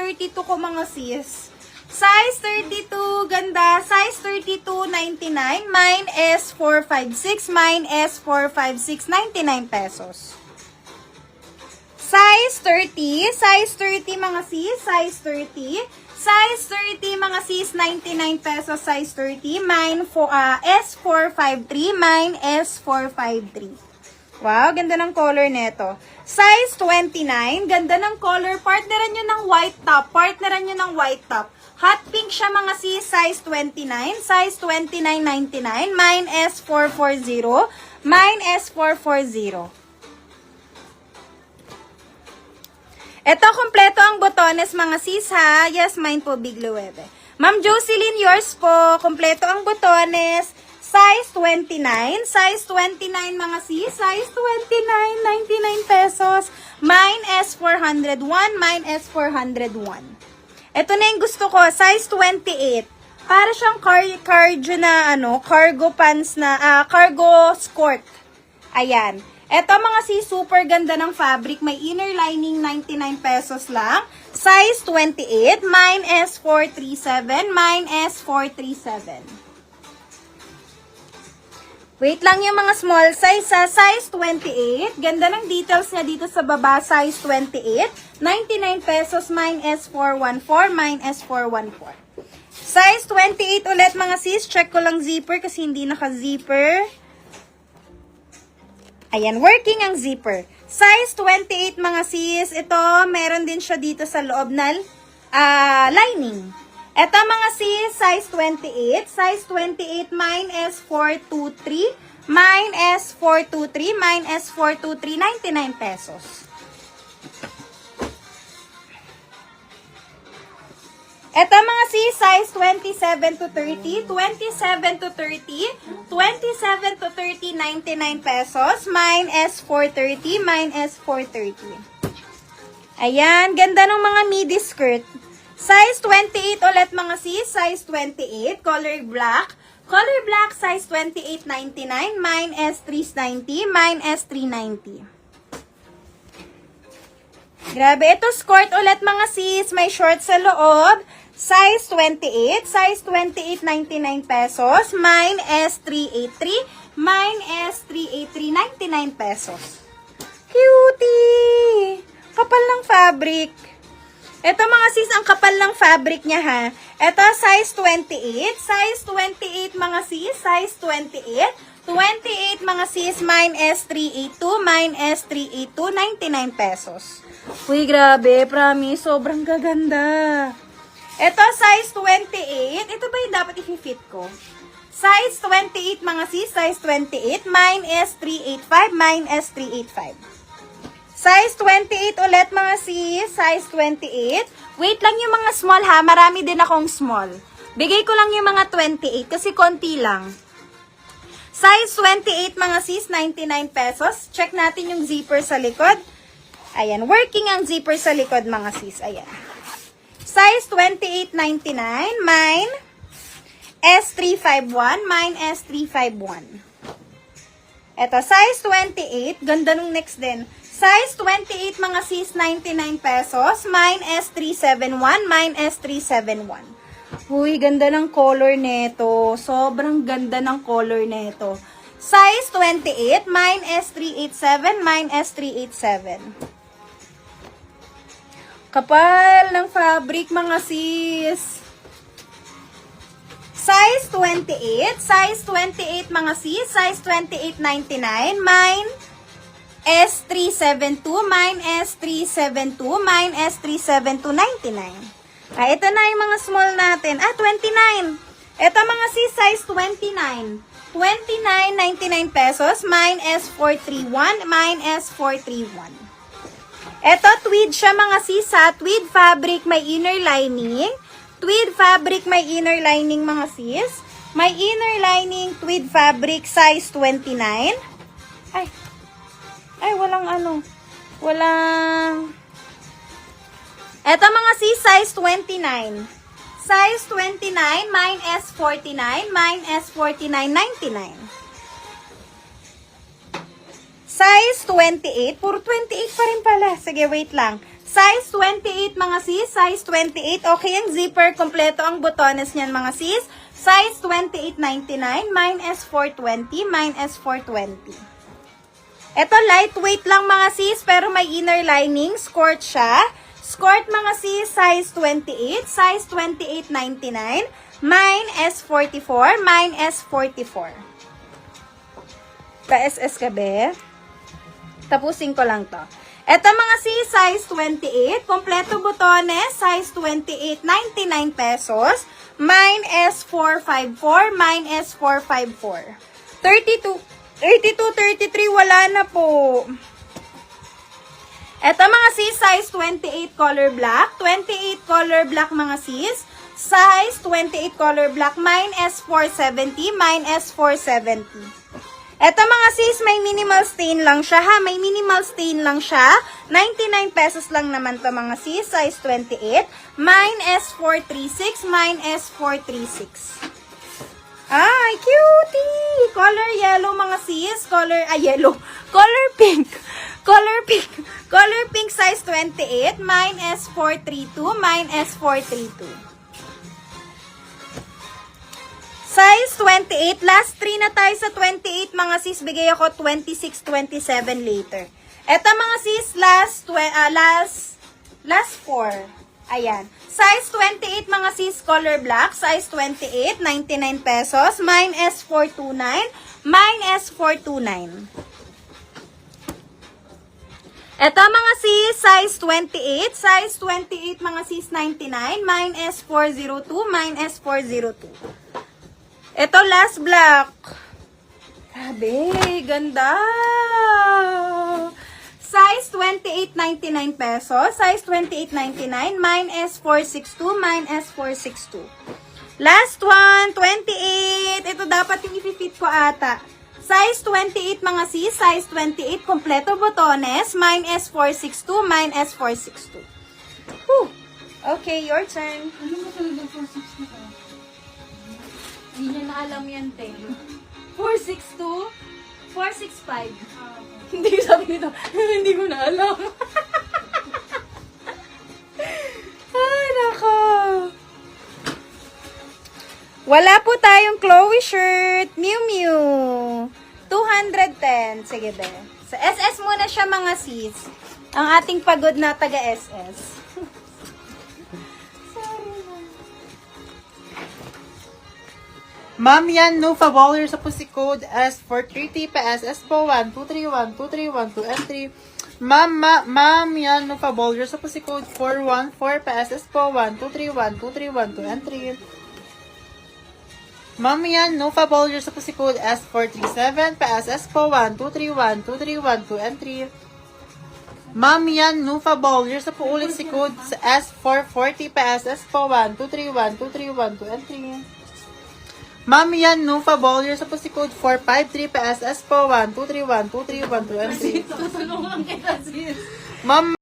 32 ko mga sis. Size 32, ganda. Size 32, 99. Mine is 456. Mine is 456, 99 pesos. Size 30. Size 30 mga sis. Size 30. Size 30 mga sis, 99 pesos. Size 30. Mine is 453. Mine is 453. Wow, ganda ng color nito. Size 29. Ganda ng color. Partneran nyo ng white top. Partneran nyo ng white top. Hot pink siya mga sis, size 29. Size 29.99. Mine is 440. Mine is 440. Ito, kompleto ang botones mga sis ha. Yes, mine po, Big Luwebe. Ma'am Jocelyn, yours po. Kompleto ang botones. Size 29. Size 29 mga sis. Size 29, 99 pesos. Mine is 401. Mine is 401. Ito na yung gusto ko, size 28. Para siyang cargo na cargo pants na cargo skirt. Ayan. Ito mga sis, super ganda ng fabric. May inner lining, 99 pesos lang. Size 28. Mine is 437. Mine is 437. Wait lang yung mga small size sa size 28. Ganda ng details niya dito sa baba, size 28. 99 pesos, mine is 414, mine is 414. Size 28 ulit mga sis. Check ko lang zipper kasi hindi naka-zipper. Ayan, working ang zipper. Size 28 mga sis. Ito, meron din siya dito sa loob na lining. Ito mga sis, size 28. Size 28, mine is 423. Mine is 423. Mine is 423, 99 pesos. Ito mga sis, size 27 to 30. 27 to 30. 27 to 30, 99 pesos. Mine is 430. Mine is 430. Ayan, ganda ng mga midi skirt. Size 28 ulit mga sis, size 28, color black. Color black, size 28.99, mine is 390, mine is 390. Grabe, ito skirt ulit mga sis, may short sa loob. Size 28, size 28.99 pesos, mine is 383, mine is 383, 99 pesos. Cutie! Kapal ng fabric. Ito mga sis, ang kapal ng fabric niya ha. Ito, size 28. Size 28 mga sis, size 28. 28 mga sis, mine is 382. Mine is 382, 99 pesos. Uy, grabe, promise, sobrang gaganda. Ito, size 28. Ito ba yung dapat i-fit ko? Size 28 mga sis, size 28. Mine is 385. Mine is 385. Size 28 ulit mga sis, size 28. Wait lang yung mga small ha, marami din akong small. Bigay ko lang yung mga 28 kasi konti lang. Size 28 mga sis, 99 pesos. Check natin yung zipper sa likod. Ayan, working ang zipper sa likod mga sis. Ayan. Size 28.99, mine S351, mine S351. Eto, size 28, ganda nung next din. Size 28 mga sis, 99 pesos. Mine is 371. Mine is 371. Uy, ganda ng color nito. Sobrang ganda ng color nito. Size 28. Mine is 387. Mine is 387. Kapal ng fabric mga sis. Size 28. Size 28 mga sis. Size 28.99. Mine S372, mine S372, mine S372.99. Ito na yung mga small natin. 29. Ito mga sis, size 29. 29.99 pesos, mine S431, mine S431. Ito, tweed siya mga sis ha. Tweed fabric, may inner lining. Tweed fabric, may inner lining mga sis. May inner lining, tweed fabric, size 29. Ay, walang Eto mga sis, size 29. Size 29, mine S49, mine S49.99. Size 28, puro 28 pa rin pala. Sige, wait lang. Size 28 mga sis, size 28. Okay ang zipper, kompleto ang botones niyan mga sis. Size 28.99, mine is 420, mine is 420. Ito lightweight lang mga sis, pero may inner lining, skirt siya. Skirt mga sis, size 28, size 28.99. Mine is 44, mine is 44. Ka-SS ka be? Tapusin ko lang to. Ito mga sis, size 28. Kompleto botones, size 28, 99 pesos. Mine is 454, mine is 454. 32, 33, wala na po. Ito mga sis, size 28 color black. 28 color black mga sis. Size 28 color black. Mine is 470, mine is 470. Ito mga sis, may minimal stain lang siya ha. May minimal stain lang siya. 99 pesos lang naman to mga sis. Size 28. Mine is 436. Mine is 436. Ay, cutie! Color yellow mga sis. Color, yellow. Color pink. Color pink. Color pink size 28. Mine is 432. Mine is 432. Size 28. Last 3 na tayo sa 28 mga sis. Bigay ako 26, 27 later. Eto mga sis, last 4. Ayan. Size 28 mga sis, color black. Size 28, 99 pesos. Mine is 429. Mine is 429. Eto mga sis, size 28. Size 28 mga sis, 99. Mine is 402. Mine is 402. Ito last black. Grabe, ganda. Size 28.99 pesos. Size 28.99. Mine is 462. Mine is 462. Last one, 28. Ito dapat yung i-fit ko ata. Size 28 mga sis. Size 28. Kompleto botones. Mine is 462. Mine is 462. Whew. Okay, your turn. Ano mo talaga 462 ka? Hindi niya na alam yan, te. 462? 465. Hindi ko sabi nito. Hindi ko na alam. Ay, nako. Wala po tayong Chloe shirt. Miu Miu. 210. Sige, be. Sa SS muna siya, mga sis. Ang ating pagod na taga-SS. Ma'am yan, no favor sa pussy code as for 30 PSS po 1, 231, 231, 2 and 3. Ma'am yan, no favor sa pussy code 414 PSS po 1, 231, 231, 2 and 3. Ma'am yan, no favor sa pussy code as 437 PSS po 1, 231, 231, 2 and 3. Ma'am yan, no favor sa uulit si code sa S440 PSS po 1, 231, 231, 2 and 3. Ma'am yan, no favor sa pussy code 453 PSS po 1, 231, 231, 2 and 3. Tutulungan kita sis. Ma'am